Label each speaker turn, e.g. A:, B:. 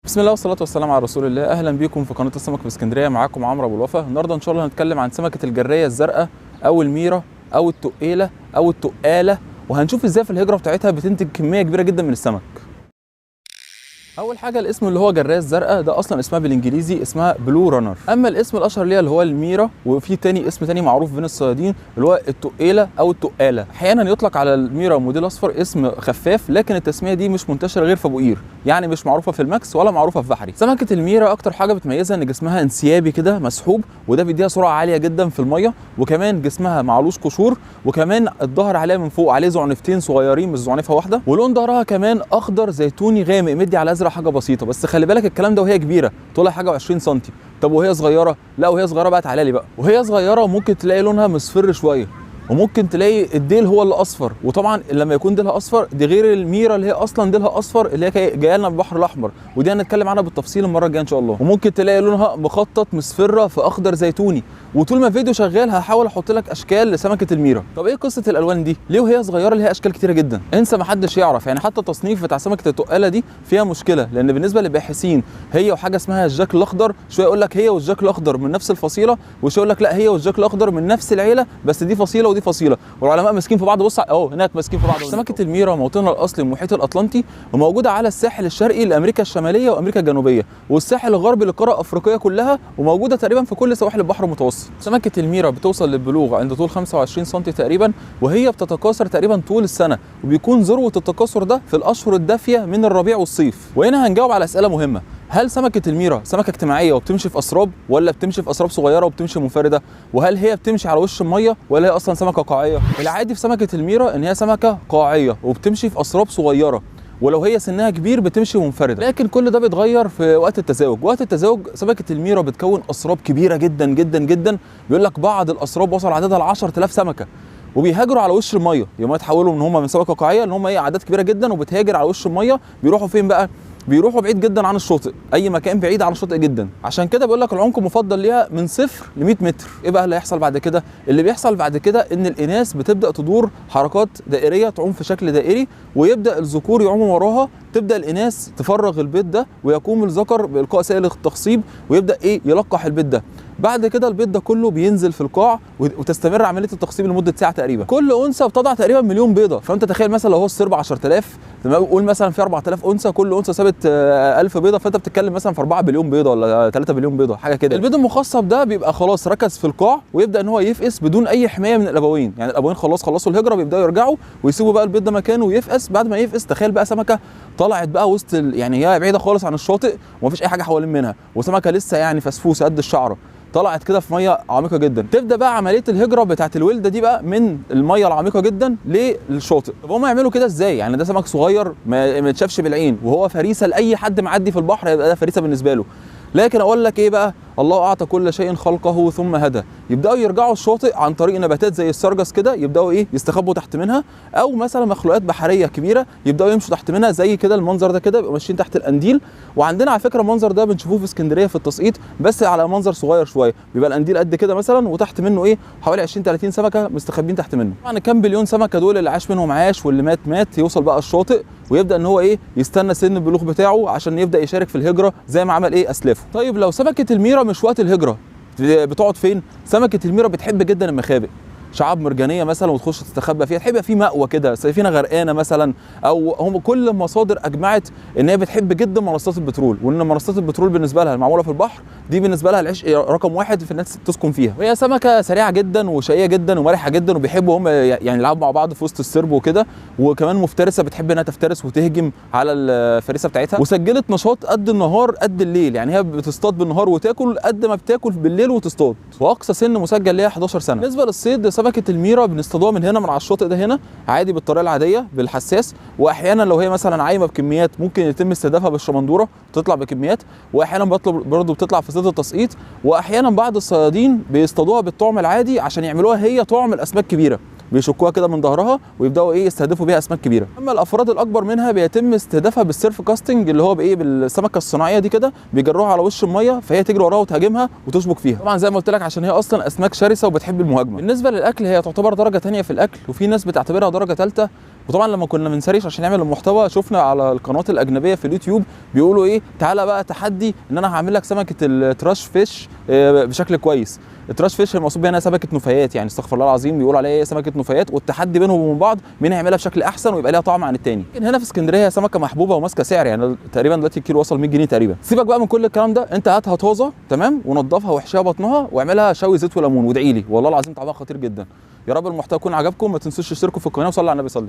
A: بسم الله والصلاة والسلام على رسول الله. أهلا بكم في قناة السمك في اسكندرية. معاكم عمرو أبو الوفا. النهارده إن شاء الله هنتكلم عن سمكة الجراية الزرقاء أو الميرة أو التقيلة أو التقالة، وهنشوف إزاي في الهجرة بتاعتها بتنتج كمية كبيرة جدا من السمك. اول حاجه الاسم اللي هو جرايه الزرقاء ده اصلا اسمها بالانجليزي اسمها بلو رانر. اما الاسم الاشهر ليها اللي هو الميرة، وفي تاني اسم تاني معروف بين الصيادين اللي هو التقيله او التقاله. احيانا يطلق على الميرة موديل اصفر اسم خفاف، لكن التسميه دي مش منتشره غير في ابو قير، يعني مش معروفه في الماكس ولا معروفه في بحري. سمكه الميرة اكتر حاجه بتميزها ان جسمها انسيابي كده مسحوب، وده بيديها سرعه عاليه جدا في الميه، وكمان جسمها معلوش قشور، وكمان الظهر عليها من فوق عليه زعنفتين صغيرين مش زعنفه واحده، ولون ظهرها كمان اخضر زيتوني غامق مدي على ازرق حاجه بسيطه. بس خلي بالك الكلام ده وهي كبيره، طولها حاجه و20 سم. طب وهي صغيره؟ لا وهي صغيره بقى تعالى لي بقى، وهي صغيره ممكن تلاقي لونها مصفر شويه، وممكن تلاقي الديل هو اللي اصفر. وطبعا لما يكون ديلها اصفر دي غير الميرة اللي هي اصلا ديلها اصفر اللي هي جايه لنا من البحر الاحمر، ودي هنتكلم عنها بالتفصيل المره الجايه ان شاء الله. وممكن تلاقي لونها مخطط مصفره في اخضر زيتوني. وطول ما الفيديو شغال هحاول احط لك اشكال لسمكه الميرة. طب ايه قصه الالوان دي؟ ليه وهي صغيره ليها اشكال كتيره جدا؟ انسى ما حدش يعرف، يعني حتى التصنيف بتاع سمكه التقاله دي فيها مشكله، لان بالنسبه للباحثين هي وحاجه اسمها الجاك الاخضر، شويه يقول لك هي والجاك الاخضر من نفس الفصيله، وشويه يقول لك لا هي والجاك الاخضر من نفس العيله بس دي فصيله ودي فصيله، والعلماء ماسكين في بعض. بص اهو هناك ماسكين في بعض. سمكه الميرة موطنها الاصلي المحيط الاطلنطي، وموجوده على الساحل الشرقي لامريكا الشماليه وامريكا الجنوبيه، والساحل الغربي للقاره الافريقيه كلها، وموجوده تقريبا في كل سواحل البحر المتوسط. سمكه الميرة بتوصل للبلوغ عند طول 25 سم تقريبا، وهي بتتكاثر تقريبا طول السنه، وبيكون ذروه التكاثر ده في الاشهر الدافيه من الربيع والصيف. وهنا هنجاوب على اسئله مهمه: هل سمكه الميرة سمكه اجتماعيه وبتمشي في اسراب، ولا بتمشي في اسراب صغيره وبتمشي منفرده؟ وهل هي بتمشي على وش الميه ولا هي اصلا سمكه قاعيه؟ العادي في سمكه الميرة ان هي سمكه قاعيه وبتمشي في اسراب صغيره، ولو هي سنها كبير بتمشي منفرده. لكن كل ده بيتغير في وقت التزاوج. وقت التزاوج سمكه الميرة بتكون اسراب كبيره جدا جدا جدا، بيقول لك بعض الاسراب وصل عددها ل 10000 سمكه، وبيهاجروا على وش الميه. يوم يتحولوا ان هم من سمكه قاعيه ان هم ايه اعداد كبيره جدا وبتهاجر على وش الميه. بيروحوا فين بقى؟ بيروحوا بعيد جدا عن الشاطئ، اي مكان بعيد عن الشاطئ جدا. عشان كده بيقول لك العمق المفضل ليها من 0 ل 100 متر. ايه بقى اللي هيحصل بعد كده؟ اللي بيحصل بعد كده ان الاناث بتبدا تدور حركات دائريه، تعوم في شكل دائري، ويبدا الذكور يعوموا وراها. تبدا الاناث تفرغ البيض ده، ويقوم الذكر بالقاء سائل التخصيب ويبدا ايه يلقح البيض ده. بعد كده البيض ده كله بينزل في القاع، وتستمر عمليه التخصيب لمده ساعه تقريبا. كل انثى بتضع تقريبا مليون بيضه. فانت تخيل مثلا لو هو السرب 10000، تمام، قول مثلا في 4000 انثى، كل انثى سابت 1000 بيضه، فانت بتتكلم مثلا في 4 بليون بيضه ولا 3 بليون بيضه حاجه كده. البيض المخصب ده بيبقى خلاص ركز في القاع، ويبدا ان هو يفقس بدون اي حمايه من الابوين. يعني الابوين خلصوا الهجره، بيبداوا يرجعوا ويسيبوا بقى البيض ده مكانه ويفقس. بعد ما يفقس تخيل بقى سمكه طلعت بقى وسط يعني هي بعيده خالص عن الشاطئ ومفيش اي حاجه حوالين منها، وسمكه لسه يعني فسفوسه قد الشعره، طلعت كده في ميه عميقه جدا. تبدا بقى عمليه الهجره بتاعه الولده دي بقى من الميه العميقه جدا للشاطئ. طب هم يعملوا كده ازاي؟ يعني ده سمك صغير ما يتشافش بالعين، وهو فريسه لاي حد معدي في البحر هيبقى ده فريسه بالنسبه له. لكن اقول لك ايه بقى، الله اعطى كل شيء خلقه ثم هدى. يبداوا يرجعوا الشاطئ عن طريق نباتات زي السرجس كده، يبداوا ايه يستخبوا تحت منها، او مثلا مخلوقات بحريه كبيره يبداوا يمشوا تحت منها زي كده المنظر ده كده، بيبقوا ماشيين تحت القنديل. وعندنا على فكره المنظر ده بنشوفوه في اسكندريه في التسقيط، بس على منظر صغير شويه، بيبقى القنديل قد كده مثلا، وتحت منه ايه حوالي 20 30 سمكه مستخبين تحت منه. طبعا كام بليون سمكه دول، اللي عاش منهم عاش واللي مات مات. يوصل بقى الشاطئ ويبدا ان هو ايه يستنى سن البلوغ بتاعه عشان يبدا يشارك في الهجره زي ما عمل ايه اسلافه. طيب لو سمكه الميرة مش وقت الهجره بتقعد فين؟ سمكه الميرة بتحب جدا المخابئ، شعاب مرجانيه مثلا، وتخش تستخبى فيها. تحب في مأوى كده، سفينه غرقانه مثلا، او هم كل المصادر اجمعت ان هي بتحب جدا منصات البترول، وان منصات البترول بالنسبه لها المعموله في البحر دي بالنسبه لها العشق رقم 1 في الناس تسكن فيها. وهي سمكه سريعه جدا وشقيه جدا ومرحه جدا، وبيحبوا هم يعني يلعبوا مع بعض في وسط السرب وكده. وكمان مفترسه، بتحب انها تفترس وتهجم على الفريسه بتاعتها. وسجلت نشاط قد النهار قد الليل، يعني هي بتصطاد بالنهار وتاكل قد ما بتاكل بالليل وتصطاد. واقصى سن مسجل ليها 11 سنه. بالنسبه للصيد سمكه الميرة بنصطادوها من هنا من على الشاطئ ده هنا عادي بالطريقه العاديه بالحساس، واحيانا لو هي مثلا عايمه بكميات ممكن يتم استهدافها بالشمندوره تطلع بكميات، واحيانا برضه بتطلع في صيد التسقيط، واحيانا بعض الصيادين بيصطادوها بالطعم العادي عشان يعملوها هي طعم الاسماك كبيره، بيشكوها كده من ظهرها ويبداوا ايه يستهدفوا بيها اسماك كبيره. اما الافراد الاكبر منها بيتم استهدافها بالسيرف كاستنج، اللي هو بايه بالسمكه الصناعيه دي كده، بيجروها على وش الميه فهي تجري وراها وتهاجمها وتشبك فيها. طبعا زي ما قلت لك عشان هي اصلا اسماك شرسه وبتحب المهاجمه. بالنسبه للاكل هي تعتبر درجه ثانيه في الاكل، وفي ناس بتعتبرها درجه ثالثه. وطبعا لما كنا بنسرش عشان نعمل المحتوى شفنا على القنوات الاجنبيه في اليوتيوب بيقولوا ايه، تعالى بقى تحدي ان انا هعمل لك سمكه التراش فيش بشكل كويس. التراش فيش المقصود بيها سمكه نفايات، يعني استغفر الله العظيم، بيقولوا عليها ايه، سمكه نفايات، والتحدي بينهم وبين بعض مين هيعملها بشكل احسن ويبقى ليها طعم عن التاني. لكن هنا في اسكندريه سمكه محبوبه وماسكه سعر، يعني تقريبا دلوقتي الكيلو وصل 100 جنيه تقريبا. سيبك بقى من كل الكلام ده، انت هاتها طازه تمام ونضفها واحشيها بطنها واعملها شوي زيت وليمون، وادعي لي والله العظيم طعمها خطير جدا. يا رب المحتوى يكون عجبكم، ما تنسوش تشتركوا في القناه وصلوا على النبي صلى